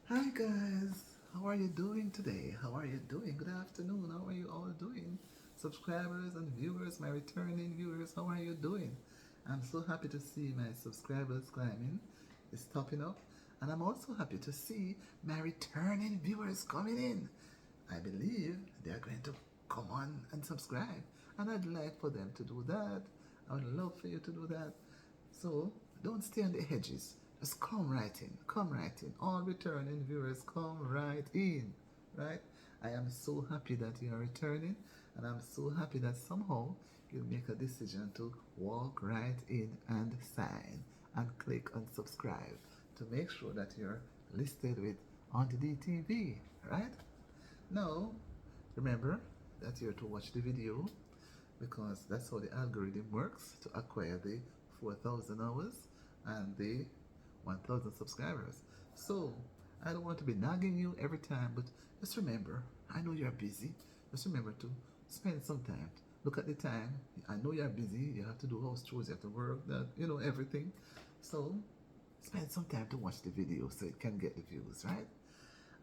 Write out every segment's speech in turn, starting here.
Hi guys, how are you doing today? How are you doing? Good afternoon. How are you all doing? Subscribers and viewers, my returning viewers, how are you doing? I'm so happy to see my subscribers climbing, it's topping up, and I'm also happy to see my returning viewers coming in. I believe they're going to come on and subscribe, and I'd like for them to do that. I would love for you to do that. So don't stay on the edges. Just come right in. Come right in. All returning viewers, come right in. Right? I am so happy that you are returning, and I'm so happy that somehow you make a decision to walk right in and sign and click on subscribe to make sure that you're listed with on the DTV. Right? Now, remember that you're to watch the video because that's how the algorithm works to acquire the 4,000 hours and the 1,000 subscribers. So I don't want to be nagging you every time, but just remember, I know you're busy. Just remember to spend some time. Look at the time. I know you're busy. You have to do house chores. You have to work. Everything. So spend some time to watch the video so it can get the views, right?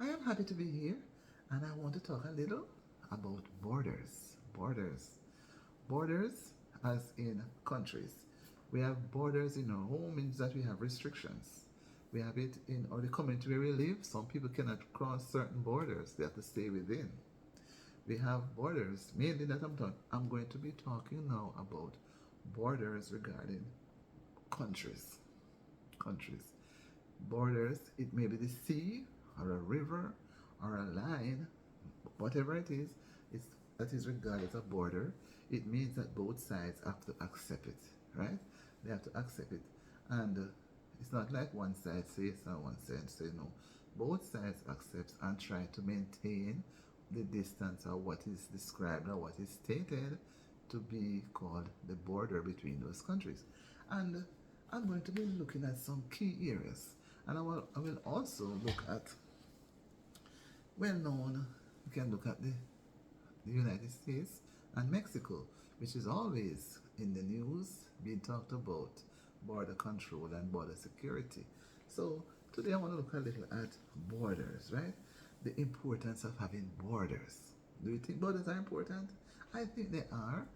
I am happy to be here, and I want to talk a little about borders. Borders, as in countries. We have borders in our home, means that we have restrictions. We have it in or the community where we live. Some people cannot cross certain borders, they have to stay within. We have borders, mainly that I'm going to be talking now about borders regarding countries. Countries. Borders, it may be the sea or a river or a line, whatever it is, it's, that is regarded as a border. It means that both sides have to accept it, right? They have to accept it. And it's not like one side says and one side says no. Both sides accept and try to maintain the distance or what is described or what is stated to be called the border between those countries. And I'm going to be looking at some key areas. And I will also look at well known, you can look at the United States and Mexico, which is always in the news being talked about border control and border security. So today I want to look a little at borders, right? The importance of having borders. Do you think borders are important? I think they are,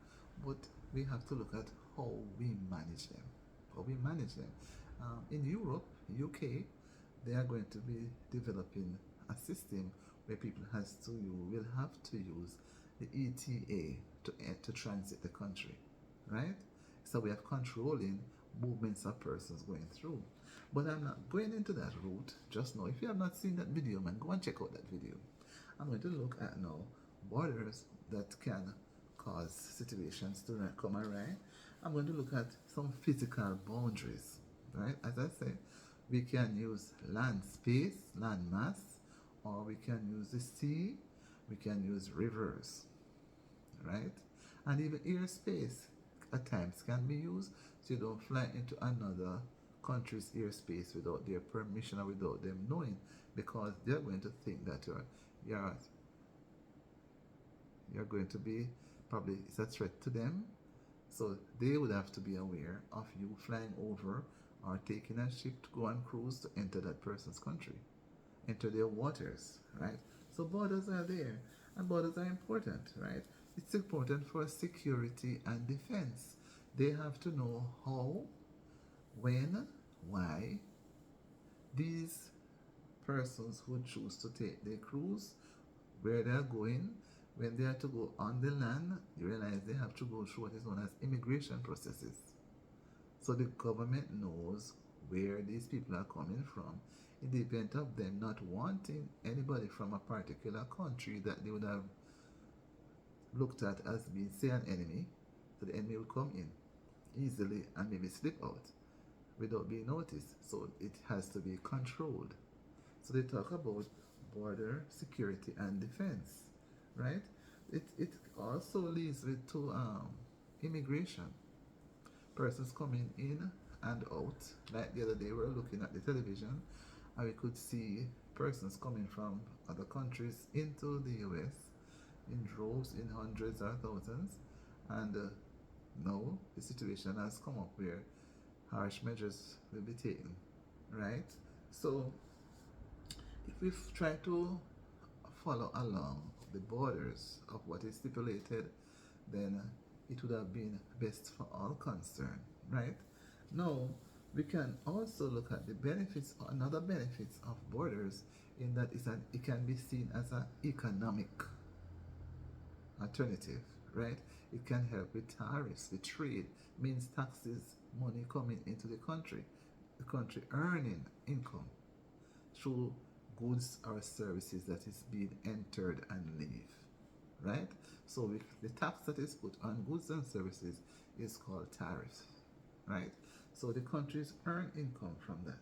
but we have to look at how we manage them. How we manage them. In Europe, UK, they are going to be developing a system where people will have to use the ETA to transit the country, right? So we are controlling movements of persons going through. But I'm not going into that route just now. If you have not seen that video, man, go and check out that video. I'm going to look at now borders that can cause situations to not come awry. I'm going to look at some physical boundaries, right? As I say, we can use land space, land mass, or we can use the sea, we can use rivers, right? And even airspace at times can be used so you don't fly into another country's airspace without their permission or without them knowing, because they're going to think that you're you're going to be probably it's a threat to them. So they would have to be aware of you flying over or taking a ship to go on cruise to enter that person's country, enter their waters, right? So borders are there, and borders are important, right? It's important for security and defense. They have to know how, when, why these persons who choose to take their cruise, where they are going, when they are to go on the land, you realize they have to go through what is known as immigration processes. So the government knows where these people are coming from in the event of them not wanting anybody from a particular country that they would have looked at as being, say, an enemy. So the enemy will come in easily and maybe slip out without being noticed. So it has to be controlled. So they talk about border security and defense, right? It also leads with to immigration. Persons coming in and out. Like the other day, we were looking at the television and we could see persons coming from other countries into the US in droves, in hundreds or thousands. And now the situation has come up where harsh measures will be taken, right? So we try to follow along the borders of what is stipulated, then it would have been best for all concerned, right? Now, we can also look at the benefits, another benefits of borders, in that it can be seen as an economic alternative, right? It can help with tariffs, with trade, means taxes, money coming into the country earning income through goods or services that is being entered and leave, right? So the tax that is put on goods and services is called tariffs, right? So the countries earn income from that.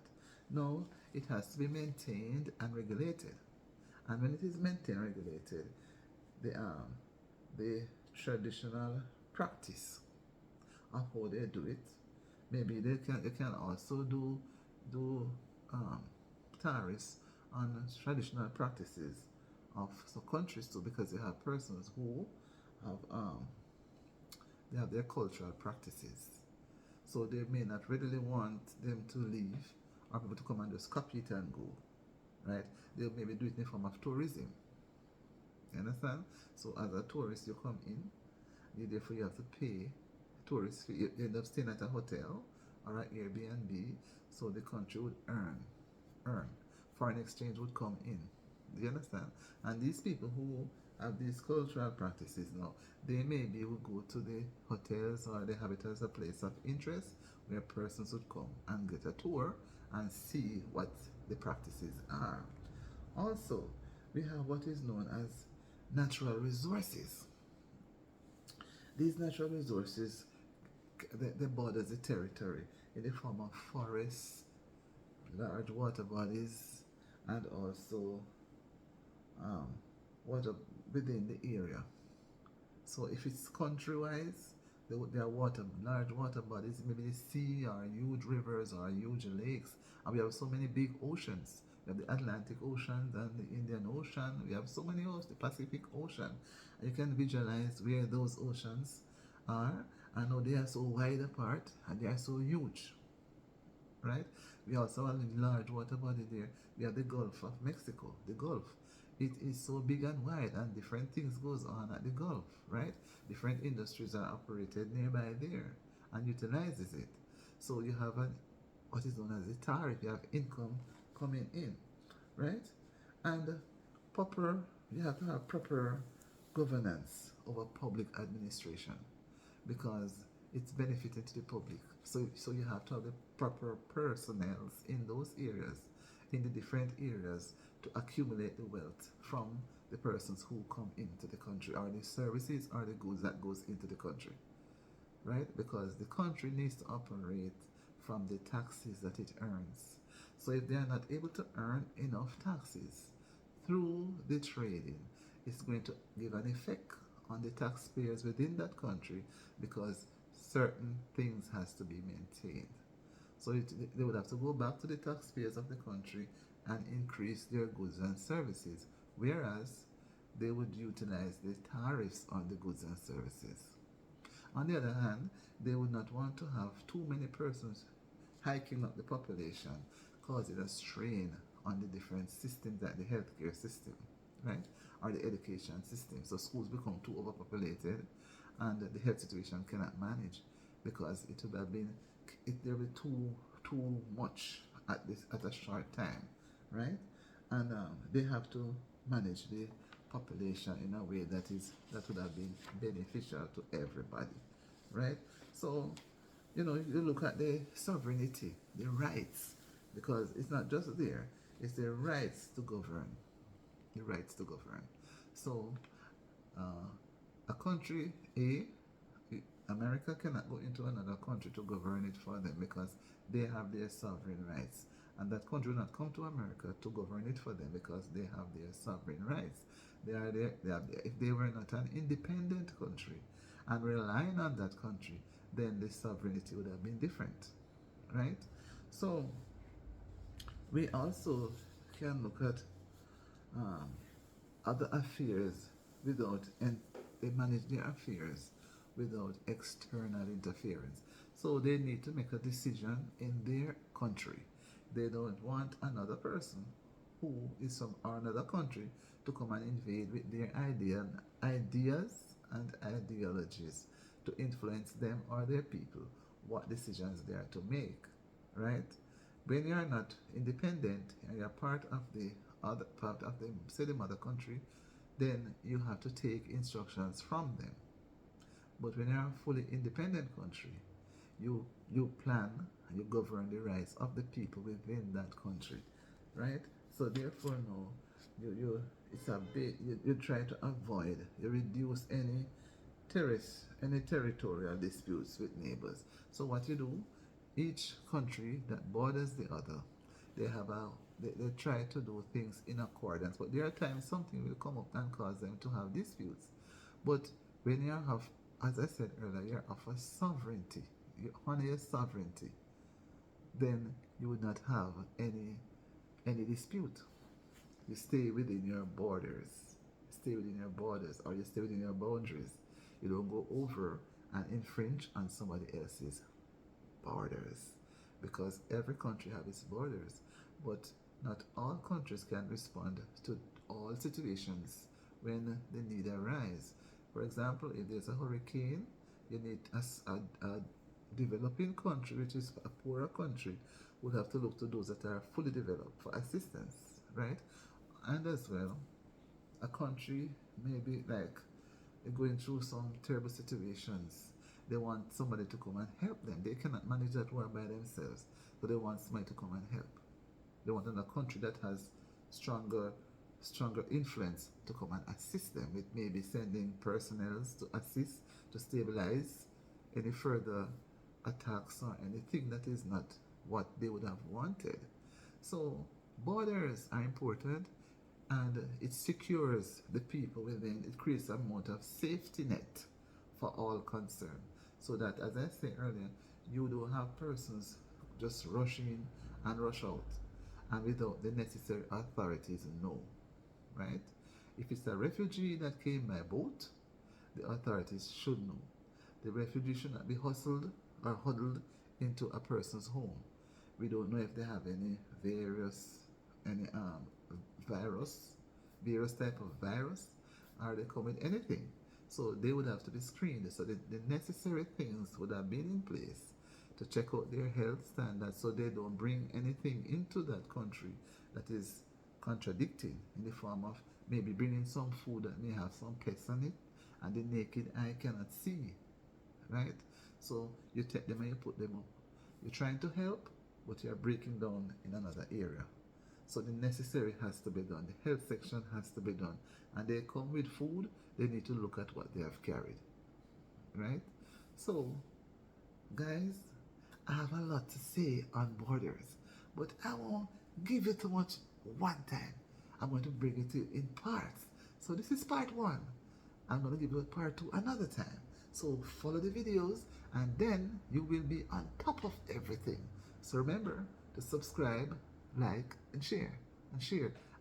Now it has to be maintained and regulated, and when it is maintained and regulated, the the traditional practice of how they do it. Maybe they can also do um, tariffs on traditional practices of some countries too, because they have persons who have they have their cultural practices. So they may not readily want them to leave or people to come and just copy it and go. Right? They'll maybe do it in the form of tourism. You understand? So as a tourist you come in, therefore you have to pay tourist fee. You end up staying at a hotel or an Airbnb, so the country would earn. Foreign exchange would come in. Do you understand? And these people who have these cultural practices now, they maybe will go to the hotels or they have it as a place of interest where persons would come and get a tour and see what the practices are. Also, we have what is known as natural resources. These natural resources, the borders, the territory, in the form of forests, large water bodies, and also um, water within the area. So if it's country-wise, there are large water bodies, maybe the sea or huge rivers or huge lakes, and we have so many big oceans. We have the Atlantic Ocean and the Indian Ocean. We have so many oceans, the Pacific Ocean. And you can visualize where those oceans are, and how they are so wide apart and they are so huge, right? We also have a large water body there. We have the Gulf of Mexico, the Gulf. It is so big and wide, and different things goes on at the Gulf, right? Different industries are operated nearby there and utilizes it. So you have what is known as a tariff. You have income coming in, right? And proper, you have to have proper governance over public administration, because it's benefiting to the public. So you have to have the proper personnel in those areas, in the different areas, to accumulate the wealth from the persons who come into the country, or the services or the goods that goes into the country, right? Because the country needs to operate from the taxes that it earns. So if they are not able to earn enough taxes through the trading, it's going to give an effect on the taxpayers within that country, because certain things has to be maintained. So they would have to go back to the taxpayers of the country and increase their goods and services, whereas they would utilize the tariffs on the goods and services. On the other hand, they would not want to have too many persons hiking up the population, causing a strain on the different systems, like the healthcare system, right? Or the education system. So schools become too overpopulated and the health situation cannot manage, because it would have been, there will be too much at a short time, right? And they have to manage the population in a way that would have been beneficial to everybody, right? So you look at the sovereignty, the rights, because it's not just there, it's the rights to govern, the rights to govern. So uh, a country A, America cannot go into another country to govern it for them, because they have their sovereign rights. And that country will not come to America to govern it for them, because they have their sovereign rights. If they were not an independent country and relying on that country, then the sovereignty would have been different, right? So we also can look at um, other affairs without, and they manage their affairs without external interference. So they need to make a decision in their country. They don't want another person who is from another country to come and invade with their ideas and ideologies to influence them or their people, what decisions they are to make, right? When you are not independent and you are part of the other part of the say the mother country, then you have to take instructions from them. But when you are a fully independent country, you plan and you govern the rights of the people within that country, right? So therefore, no, you it's a bit you try to avoid, you reduce any territorial disputes with neighbors. So what you do, each country that borders the other, they have a they try to do things in accordance, but there are times something will come up and cause them to have disputes. But when you have, as I said earlier, you offer sovereignty, you honor your sovereignty, then you would not have any dispute. You stay within your borders, stay within your borders, or you stay within your boundaries. You don't go over and infringe on somebody else's borders, because every country has its borders, but not all countries can respond to all situations when the need arises. For example, if there's a hurricane, you need a developing country, which is a poorer country, would have to look to those that are fully developed for assistance, right? And as well, a country maybe like they're going through some terrible situations. They want somebody to come and help them. They cannot manage that war by themselves, so they want somebody to come and help. They want another country that has stronger influence to come and assist them with maybe sending personnel to assist to stabilize any further attacks or anything that is not what they would have wanted. So borders are important, and it secures the people within. It creates a amount of safety net for all concerned, so that, as I said earlier, you don't have persons just rush in and rush out and without the necessary authorities know, right? If it's a refugee that came by boat, the authorities should know. The refugee should not be hustled or huddled into a person's home. We don't know if they have any any virus, various type of virus, or they come with anything. So they would have to be screened. So the necessary things would have been in place to check out their health standards, so they don't bring anything into that country that is contradicting, in the form of maybe bringing some food that may have some pests on it and the naked eye cannot see, right? So you take them and you put them up. You're trying to help, but you're breaking down in another area. So the necessary has to be done. The health section has to be done. And they come with food, they need to look at what they have carried, right? So, guys, I have a lot to say on borders, but I won't give you too much one time. I'm going to bring it to you in parts. So this is part one. I'm going to give you part two another time. So follow the videos, and then you will be on top of everything. So remember to subscribe, like, and share.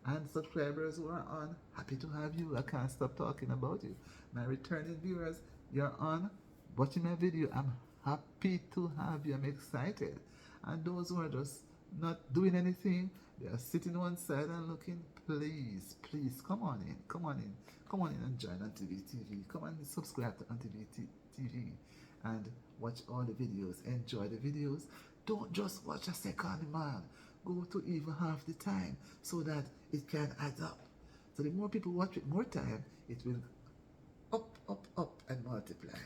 And subscribers who are on, happy to have you. I can't stop talking about you. My returning viewers, you're on watching my video. I'm happy to have you. I'm excited. And those who are just not doing anything, they are sitting one side and looking, please come on in, and join Auntie TV. Come on and subscribe to Auntie TV and watch all the videos. Enjoy the videos. Don't just watch a second, man. Go to even half the time, so that it can add up. So the more people watch it more time, it will up and multiply.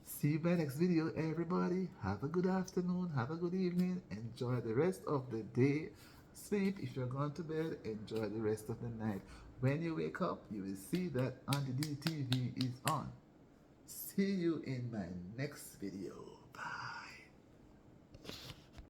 See you by next video, everybody. Have a good afternoon, have a good evening. Enjoy the rest of the day. Sleep if you're going to bed. Enjoy the rest of the night. When you wake up, you will see that Auntie D TV is on. See you in my next video.